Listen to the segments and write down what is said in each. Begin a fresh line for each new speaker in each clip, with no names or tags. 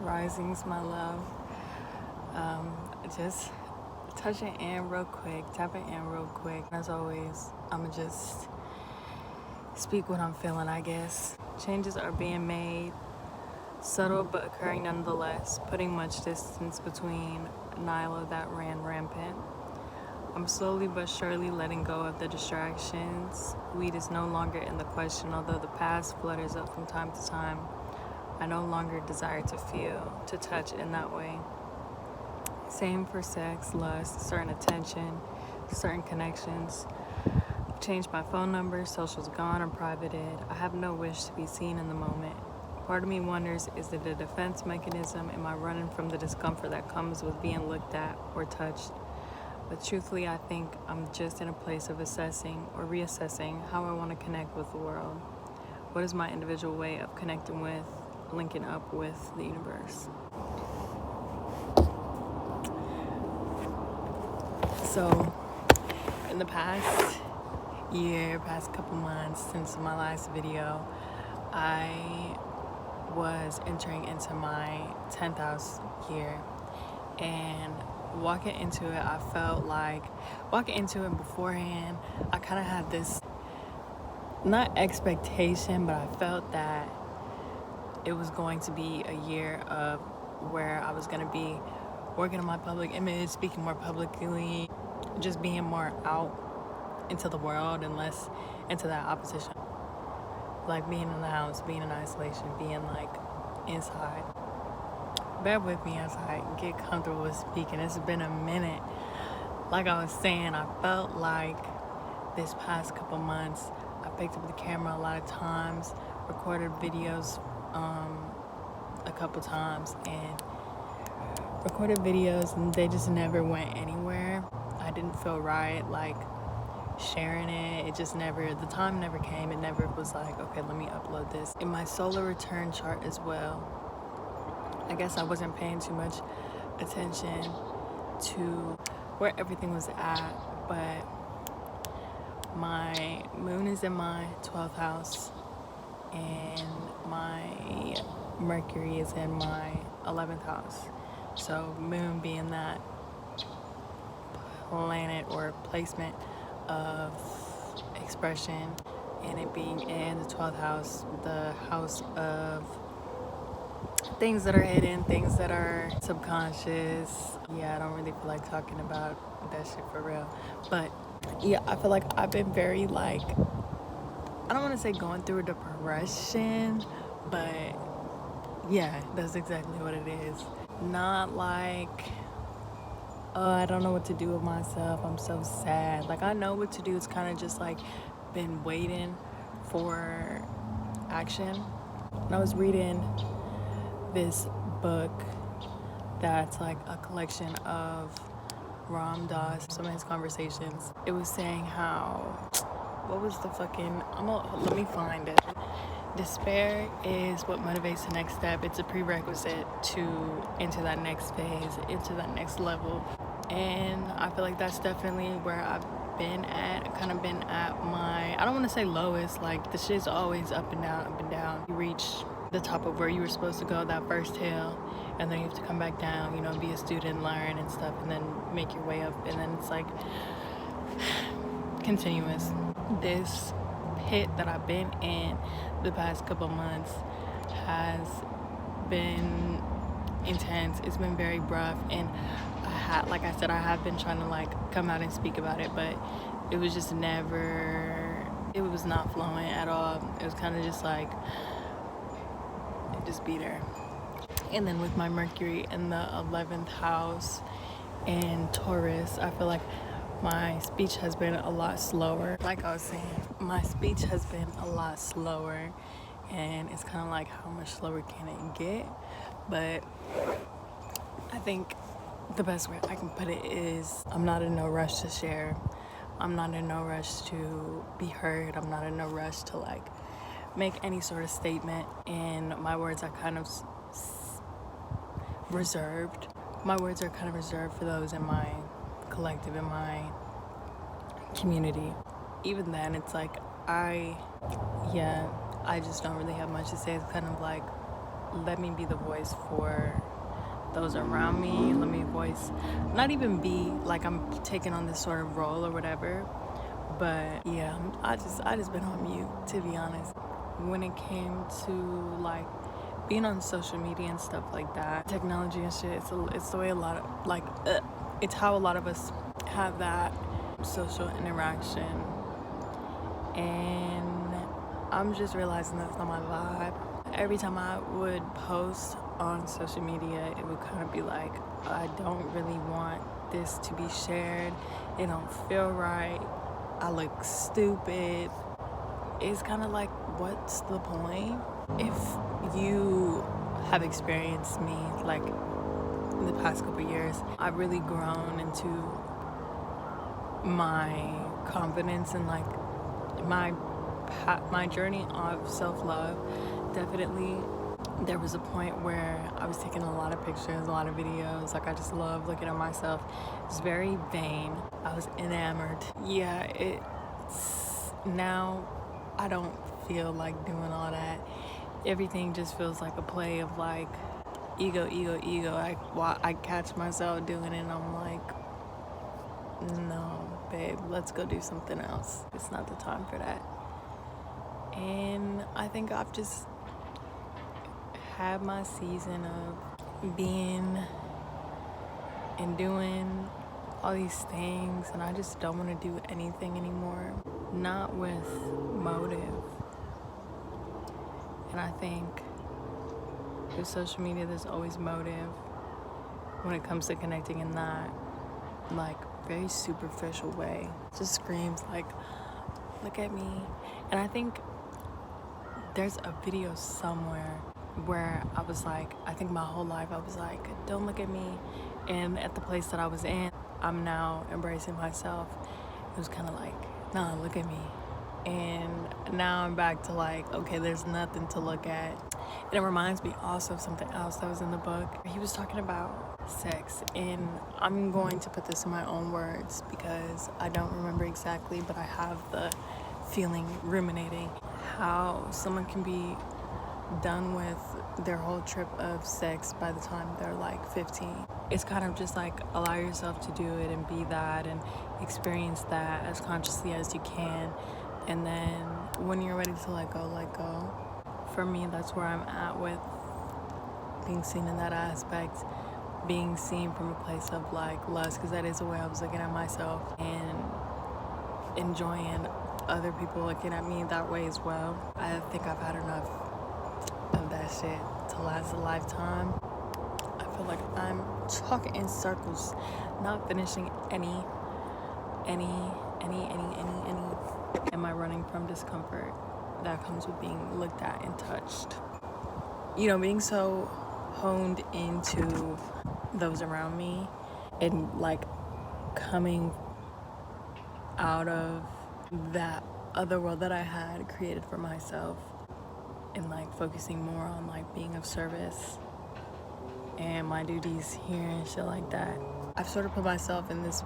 Risings, my love. Just touching in real quick, tapping in real quick. As always, I'ma just speak what I'm feeling, I guess. Changes are being made, subtle but occurring nonetheless, putting much distance between Nyla that ran rampant. I'm slowly but surely letting go of the distractions. Weed is no longer in the question, although the past flutters up from time to time. I no longer desire to feel, to touch in that way. Same for sex, lust, certain attention, certain connections. Changed my phone number, social's gone or privated. I have no wish to be seen in the moment. Part of me wonders, is it a defense mechanism? Am I running from the discomfort that comes with being looked at or touched? But truthfully, I think I'm just in a place of assessing or reassessing how I want to connect with the world. What is my individual way of connecting with, linking up with the universe? So, in the past year, past couple months since my last video, I was entering into my 10th house year, and walking into it, I felt like walking into it beforehand, I kind of had this, not expectation, but I felt that it was going to be a year of where I was going to be working on my public image, speaking more publicly, just being more out into the world and less into that opposition. Like being in the house, being in isolation, being like inside. Bear with me as I get comfortable with speaking. It's been a minute. Like I was saying, I felt like this past couple months, I picked up the camera a lot of times, recorded videos a couple times, and recorded videos, and they just never went anywhere. I didn't feel right, like sharing it. It just never, the time never came. It never was like, okay, let me upload this. In my solar return chart as well, I guess I wasn't paying too much attention to where everything was at, but my moon is in my 12th house and my Mercury is in my 11th house. So moon being that planet or placement of expression, and it being in the 12th house, the house of things that are hidden, things that are subconscious. Yeah, I don't really feel like talking about that shit for real. But yeah, I feel like I've been very like, I don't want to say going through a depression, but yeah, that's exactly what it is. Not like, oh, I don't know what to do with myself, I'm so sad. Like, I know what to do. It's kind of just like been waiting for action. And I was reading this book that's like a collection of Ram Dass, some of his conversations. It was saying how, what was the fucking, let me find it. Despair is what motivates the next step. It's a prerequisite to into that next phase, into that next level. And I feel like that's definitely where I've been at. I've kind of been at my, I don't want to say lowest, like the shit's always up and down, up and down. You reach the top of where you were supposed to go, that first hill, and then you have to come back down, you know, be a student, learn and stuff, and then make your way up. And then it's like continuous. This pit that I've been in the past couple months has been intense. It's been very rough, and like I said, I have been trying to like come out and speak about it, but it was just never, it was not flowing at all. It was kind of just like, it just be there. And then with my Mercury in the 11th house in Taurus, I feel like my speech has been a lot slower. Like I was saying, my speech has been a lot slower, and it's kind of like, how much slower can it get? But I think the best way I can put it is, I'm not in no rush to share. I'm not in no rush to be heard. I'm not in no rush to like make any sort of statement. And my words are kind of reserved. My words are kind of reserved for those in my collective, in my community. Even then, it's like, I just don't really have much to say. It's kind of like let me be the voice for those around me. Let me voice, not even be like I'm taking on this sort of role or whatever, but yeah, I just been on mute, to be honest. When it came to like being on social media and stuff like that, technology and shit, it's the way a lot of like it's how a lot of us have that social interaction, and I'm just realizing that's not my vibe. Every time I would post on social media, it would kind of be like, I don't really want this to be shared. It don't feel right. I look stupid. It's kind of like, what's the point? If you have experienced me, like in the past couple years, I've really grown into my confidence and like my journey of self-love. Definitely there was a point where I was taking a lot of pictures, a lot of videos. Like I just love looking at myself. It's very vain. I was enamored. Yeah, it's now I don't feel like doing all that. Everything just feels like a play of like ego. I catch myself doing it and I'm like, no, babe, let's go do something else. It's not the time for that. And I think I've just had my season of being and doing all these things, and I just don't want to do anything anymore, not with motive. And I think with social media, there's always motive when it comes to connecting in that like very superficial way. It just screams like, look at me. And I think there's a video somewhere where I was like, I think my whole life I was like, don't look at me. And at the place that I was in, I'm now embracing myself. It was kind of like, nah, look at me. And now I'm back to like, okay, there's nothing to look at. And it reminds me also of something else that was in the book. He was talking about sex, and I'm going to put this in my own words because I don't remember exactly, but I have the feeling ruminating how someone can be done with their whole trip of sex by the time they're like 15. It's kind of just like allow yourself to do it and be that and experience that as consciously as you can, and then when you're ready to let go, let go. For me, that's where I'm at with being seen in that aspect, being seen from a place of like lust, because that is the way I was looking at myself, and enjoying other people looking at me that way as well. I think I've had enough of that shit to last a lifetime. I feel like I'm talking in circles, not finishing any. Am I running from discomfort that comes with being looked at and touched? You know, being so honed into those around me and like coming out of that other world that I had created for myself and like focusing more on like being of service and my duties here and shit like that. I've sort of put myself in this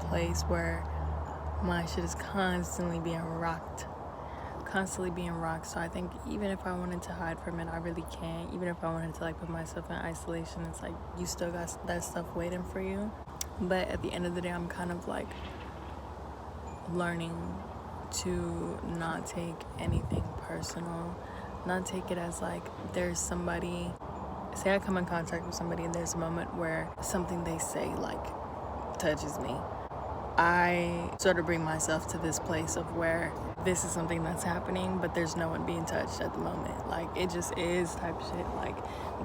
place where my shit is constantly being rocked. So I think even if I wanted to hide from it, I really can't. Even if I wanted to like put myself in isolation, it's like you still got that stuff waiting for you. But at the end of the day, I'm kind of like learning to not take anything personal, not take it as like there's somebody, say I come in contact with somebody and there's a moment where something they say like touches me. I sort of bring myself to this place of where this is something that's happening, but there's no one being touched at the moment. Like it just is type shit. Like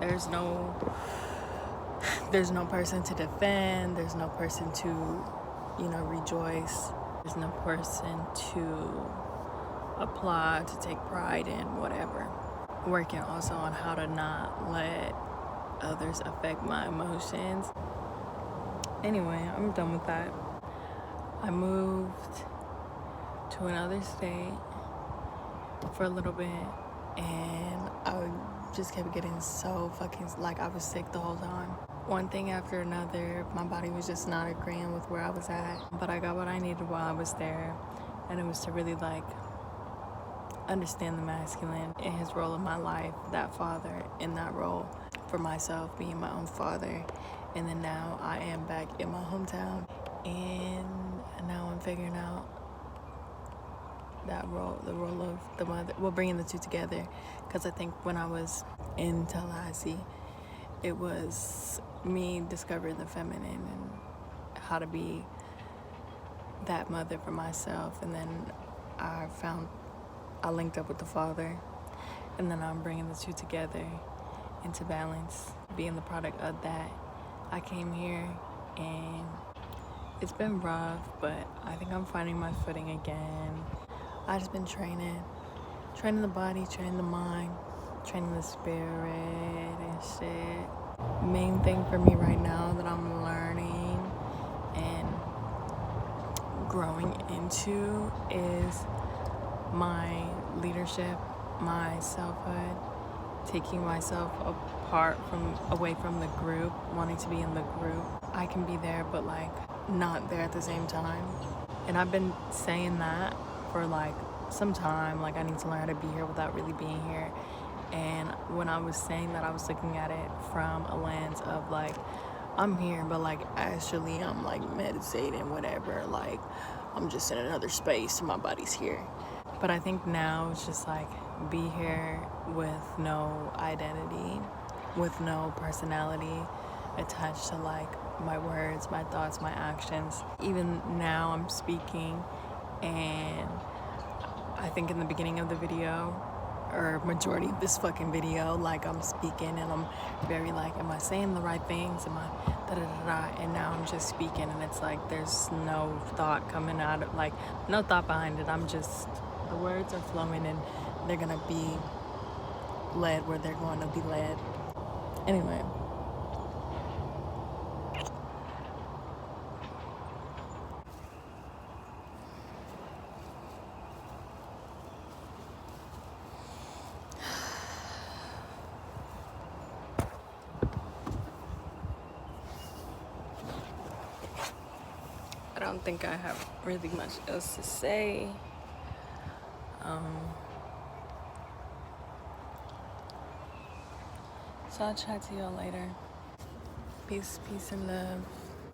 there's no person to defend. There's no person to, you know, rejoice. There's no person to applaud, to take pride in, whatever. Working also on how to not let others affect my emotions. Anyway, I'm done with that. I moved to another state for a little bit, and I just kept getting so fucking, like I was sick the whole time. One thing after another, my body was just not agreeing with where I was at, but I got what I needed while I was there, and it was to really like understand the masculine in his role in my life, that father in that role for myself, being my own father. And then now I am back in my hometown, and now I'm figuring out that role, the role of the mother, well, bringing the two together. Because I think when I was in Tallahassee, it was me discovering the feminine and how to be that mother for myself. And then I linked up with the father, and then I'm bringing the two together into balance, being the product of that. I came here and it's been rough, but I think I'm finding my footing again. I just been training the body, training the mind, training the spirit and shit. Main thing for me right now that I'm learning and growing into is my leadership, my selfhood, taking myself away from the group, wanting to be in the group. I can be there, but like not there at the same time. And I've been saying that for like some time, like I need to learn how to be here without really being here. And when I was saying that, I was looking at it from a lens of like, I'm here, but like actually I'm like meditating, whatever, like I'm just in another space and my body's here. But I think now it's just like be here with no identity, with no personality attached to like my words, my thoughts, my actions. Even now I'm speaking, and I think in the beginning of the video, or majority of this fucking video, like I'm speaking and I'm very like, am I saying the right things? Am I da-da-da-da? And now I'm just speaking, and it's like there's no thought coming out of, like no thought behind it. I'm just, the words are flowing and they're gonna be led where they're going to be led. Anyway. I don't think I have really much else to say. So I'll chat to y'all later. Peace and love.